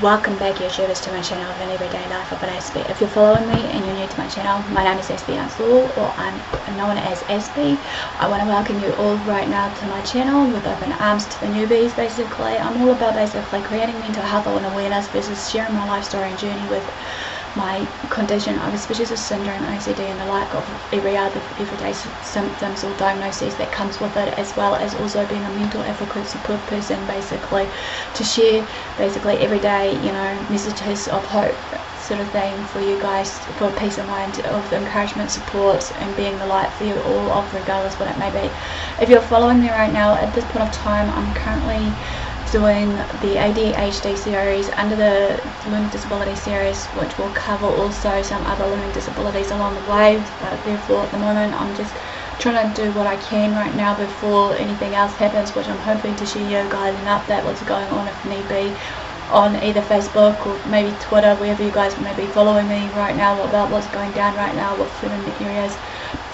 Welcome back YouTubers to my channel of an everyday life of an Aspie. If you're following me and you're new to my channel, my name is AspieAnswersAll, or I'm known as Aspie. I want to welcome you all right now to my channel with open arms to the newbies. Basically, I'm all about creating mental health and awareness versus sharing my life story and journey with my condition of suspicious syndrome, OCD, and the like of every other everyday symptoms or diagnoses that comes with it, as well as also being a mental advocate support person, basically to share everyday messages of hope sort of thing for you guys, for peace of mind, of encouragement, support, and being the light for you all, of regardless what it may be. If you're following me right now, at this point of time, I'm currently doing the ADHD series under the learning disability series, which will cover also some other learning disabilities along the way, but therefore at the moment I'm just trying to do what I can right now before anything else happens, which I'm hoping to share you guys an update what's going on if need be on either Facebook or maybe Twitter, wherever you guys may be following me right now, about what's going down right now with certain areas.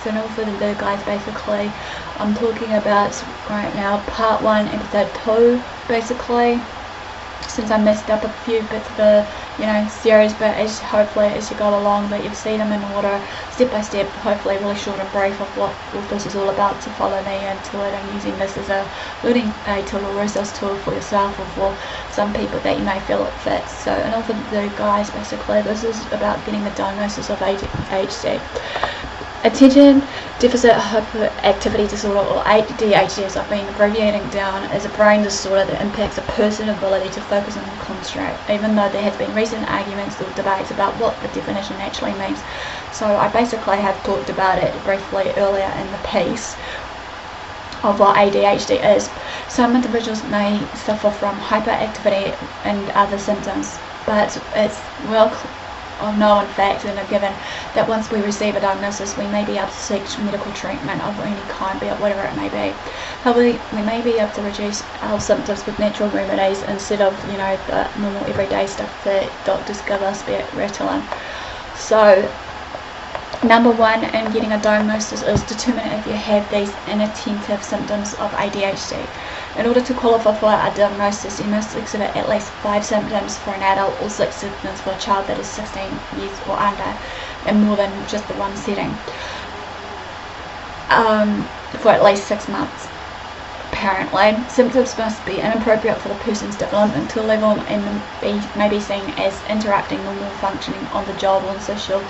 So no further ado guys, basically I'm talking about right now part 1 episode 2, basically, since I messed up a few bits of the series, but hopefully as you go along that you've seen them in order, step by step, hopefully really short and brief of what this is all about, to follow me into it, and using this as a learning aid tool or resource tool for yourself or for some people that you may feel it fits. So in order to do guys, basically this is about getting the diagnosis of ADHD. Attention Deficit Hyperactivity Disorder, or ADHD as I've been abbreviating down, is a brain disorder that impacts a person's ability to focus and concentrate, even though there has been recent arguments or debates about what the definition actually means. So I basically have talked about it briefly earlier in the piece of what ADHD is. Some individuals may suffer from hyperactivity and other symptoms, but it's well known fact and a given that once we receive a diagnosis, we may be able to seek medical treatment of any kind, be it whatever it may be. However, we may be able to reduce our symptoms with natural remedies instead of the normal everyday stuff that doctors give us, be it Ritalin. So number 1 in getting a diagnosis is determine if you have these inattentive symptoms of ADHD. In order to qualify for a diagnosis, you must exhibit at least 5 symptoms for an adult or 6 symptoms for a child that is 16 years or under, and more than just the one setting, for at least 6 months. Apparently, symptoms must be inappropriate for the person's developmental level and may be seen as interrupting normal functioning on the job or in social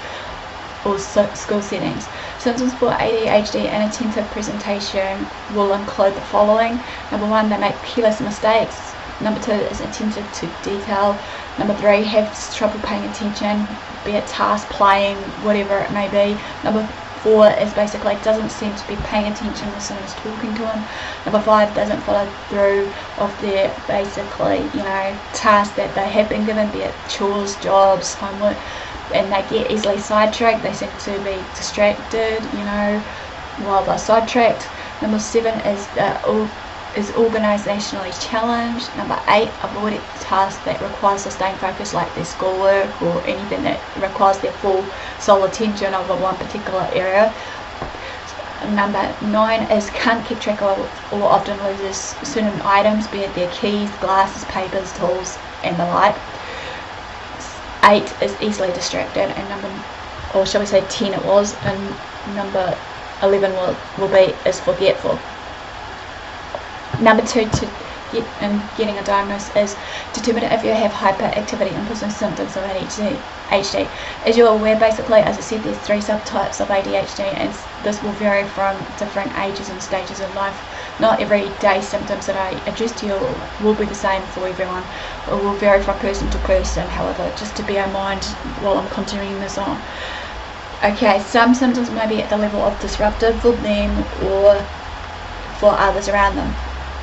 or school settings. Symptoms for ADHD inattentive presentation will include the following. Number 1, they make careless mistakes. Number 2 is attentive to detail. Number 3, have trouble paying attention, be it task, playing, whatever it may be. Number 4 is basically doesn't seem to be paying attention when someone's talking to him. Number 5, doesn't follow through of their tasks that they have been given, be it chores, jobs, homework, and they get easily sidetracked. They seem to be distracted while they're sidetracked. Number 7 is organisationally challenged. Number 8, avoid tasks that require sustained focus, like their schoolwork or anything that requires their full sole attention over one particular area. Number 9 is can't keep track of or often loses certain items, be it their keys, glasses, papers, tools, and the like. 8 is easily distracted, and 10 it was, and number 11 is forgetful. Number 2 to getting a diagnosis is determine if you have hyperactivity impulsive symptoms of ADHD. As you're aware, basically, as I said, there's 3 subtypes of ADHD, and this will vary from different ages and stages of life. Not everyday symptoms that I address to you will be the same for everyone. It will vary from person to person, however, just to bear in mind while I'm continuing this on. Okay, some symptoms may be at the level of disruptive for them or for others around them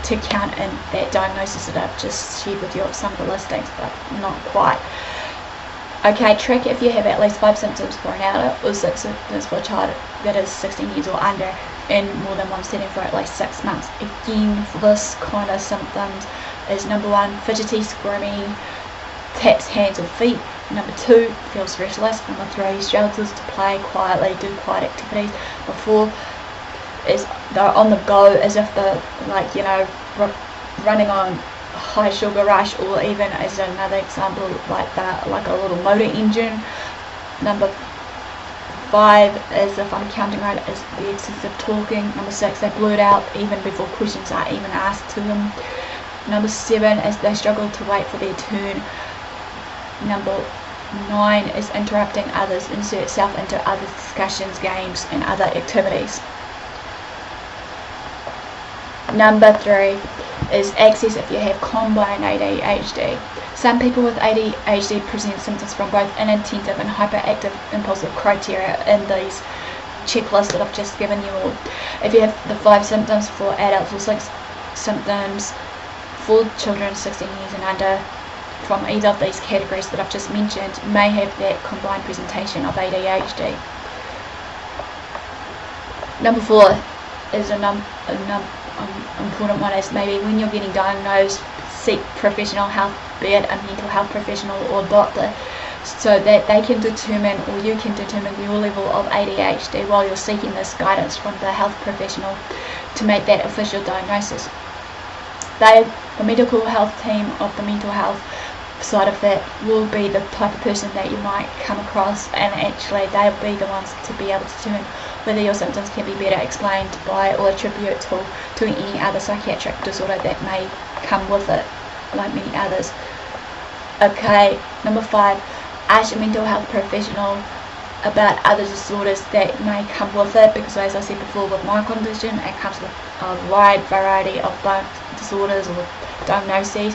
to count in that diagnosis that I've just shared with you of some of the listings, but not quite. Okay, track if you have at least 5 symptoms for an adult or 6 symptoms for a child that is 16 years or under in more than one setting for at least 6 months. Again, for this kind of symptoms is number 1, fidgety, squirming, taps hands or feet. Number 2, feels restless. Number 3, struggles to play quietly, do quiet activities. Number 4 is they're on the go as if they're running on high sugar rush, or even as another example like that, like a little motor engine. Number 5 is, if I'm counting right, is the excessive talking. Number 6, they blurt out even before questions are even asked to them. Number 7 is they struggle to wait for their turn. Number 9 is interrupting others, insert self into other discussions, games and other activities. Number 3 is access if you have combined ADHD. Some people with ADHD present symptoms from both inattentive and hyperactive impulsive criteria in these checklists that I've just given you all. If you have the 5 symptoms for adults or 6 symptoms for children 16 years and under from either of these categories that I've just mentioned, may have that combined presentation of ADHD. Number 4 is important one, is maybe when you're getting diagnosed, seek professional help, be it a mental health professional or doctor, so that they can determine, or you can determine, your level of ADHD while you're seeking this guidance from the health professional to make that official diagnosis. The medical health team of the mental health side of it will be the type of person that you might come across, and actually they'll be the ones to be able to determine whether your symptoms can be better explained by or attributable to any other psychiatric disorder that may come with it, like many others. Okay, number 5, ask your mental health professional about other disorders that may come with it, because as I said before, with my condition it comes with a wide variety of disorders or diagnoses.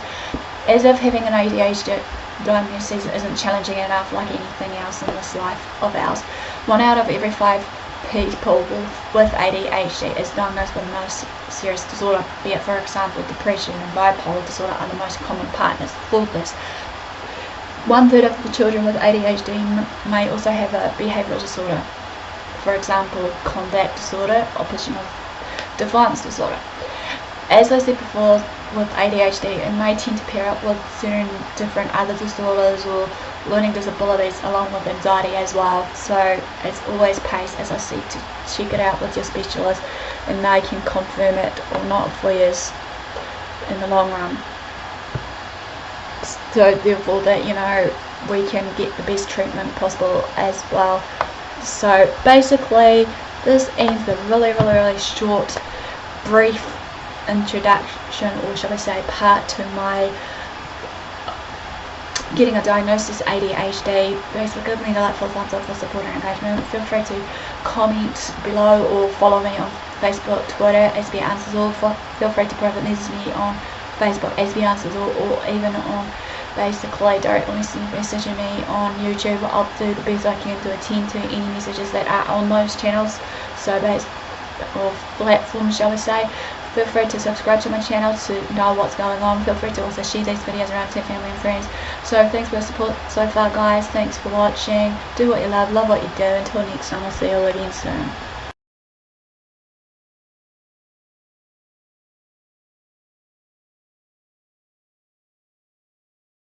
As if having an ADHD diagnosis isn't challenging enough, like anything else in this life of ours, 1 out of every 5 people with ADHD is diagnosed with a most serious disorder, be it, for example, depression and bipolar disorder are the most common partners for this. 1/3 of the children with ADHD may also have a behavioural disorder, for example, conduct disorder, oppositional defiance disorder. As I said before, with ADHD, it may tend to pair up with certain different other disorders or learning disabilities, along with anxiety as well. So it's always best, as I said, to check it out with your specialist, and they can confirm it or not for you in the long run. So therefore, that we can get the best treatment possible as well. So basically, this ends the really short, brief introduction, or shall I say part to my getting a diagnosis ADHD. Basically, give me the like, full thumbs up for support and engagement. Feel free to comment below or follow me on Facebook, Twitter, AspieAnswersAll. Feel free to private message me on Facebook, AspieAnswersAll, or even on basically directly messaging me on YouTube. I'll do the best I can to attend to any messages that are on those channels, or platforms, shall we say. Feel free to subscribe to my channel to know what's going on. Feel free to also share these videos around to family and friends. So thanks for your support so far, guys. Thanks for watching. Do what you love what you do. Until next time, I'll see you all again soon.